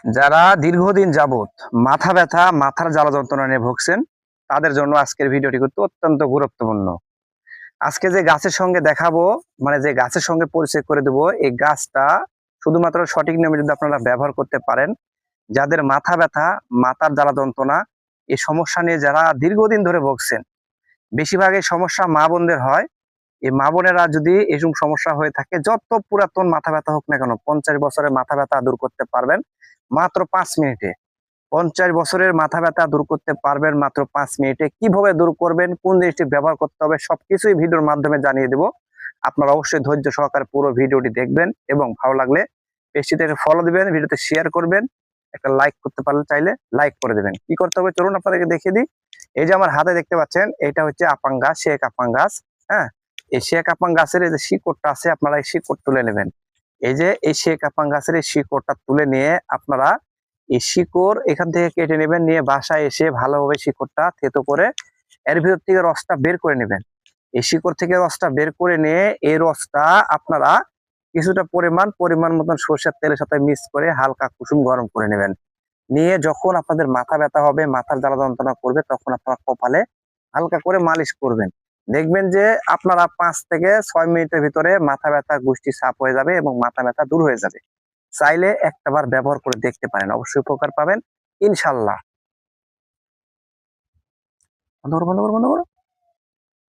যারা দীর্ঘদিন যাবত মাথা ব্যথা, মাথার জ্বালা যন্ত্রণা নিয়ে ভুগছেন, তাদের জন্য আজকের ভিডিওটি কিন্তু অত্যন্ত গুরুত্বপূর্ণ। আজকে যে গাছের সঙ্গে দেখাবো, মানে যে গাছের সঙ্গে পরিচয় করে দেবো, এই গাছটা শুধুমাত্র সঠিক নিয়মে যদি আপনারা ব্যবহার করতে পারেন, যাদের মাথা ব্যথা, মাথার জ্বালা যন্ত্রণা, এই সমস্যা নিয়ে যারা দীর্ঘদিন ধরে ভুগছেন, বেশিরভাগ এই সমস্যা মা বোনদের হয়। এই মা বোনেরা যদি এরকম সমস্যা হয়ে থাকে, যত পুরাতন মাথা ব্যথা হোক না কেন, 50 বছরের মাথা ব্যথা দূর করতে পারবেন মাত্র 5 মিনিটে। 50 বছরের মাথা ব্যথা দূর করতে পারবেন মাত্র 5 মিনিটে। কিভাবে দূর করবেন, কোন জিনিসটি ব্যবহার করতে হবে, সবকিছুই ভিডিওর মাধ্যমে জানিয়ে দেব। আপনারা অবশ্যই ধৈর্য সহকারে পুরো ভিডিওটি দেখবেন এবং ভালো লাগলে পেজটিতে ফলো দিবেন, ভিডিওতে শেয়ার করবেন, একটা লাইক করতে পারলে চাইলে লাইক করে দেবেন। কি করতে হবে চলুন আপনাদেরকে দেখিয়ে দিই। এই যে আমার হাতে দেখতে পাচ্ছেন, এটা হচ্ছে আপাং গাছ, শেখ আপাং গাছ। হ্যাঁ, এই শেখ আপাং গাছের এই যে শিকড়টা আছে, আপনারা এই শিকড় তুলে নেবেন। এই যে এই শেখ আপাং গাছের এই শিকড়টা তুলে নিয়ে আপনারা এই শিকড় এখান থেকে কেটে নেবেন, নিয়ে বাসায় এসে ভালোভাবে শিকড়টা থেতো করে এর ভিতর থেকে রসটা বের করে নেবেন। এই শিকড় থেকে রসটা বের করে নিয়ে এই রসটা আপনারা কিছুটা পরিমাণ মতন সরষের তেলের সাথে মিক্স করে হালকা কুসুম গরম করে নেবেন। নিয়ে যখন আপনাদের মাথা ব্যথা হবে, মাথার জ্বালা যন্ত্রণা করবে, তখন আপনারা কপালে হালকা করে মালিশ করবেন। দেখবেন যে আপনারা 5 থেকে 6 মিনিটের ভিতরে মাথা ব্যথা গোষ্ঠী সাফ হয়ে যাবে এবং মাথা ব্যথা দূর হয়ে যাবে। চাইলে একটাবার ব্যবহার করে দেখতে পারেন, অবশ্যই উপকার পাবেন ইনশাল্লাহ। বন্ধ করো, বন্ধ করো, বন্ধ করো।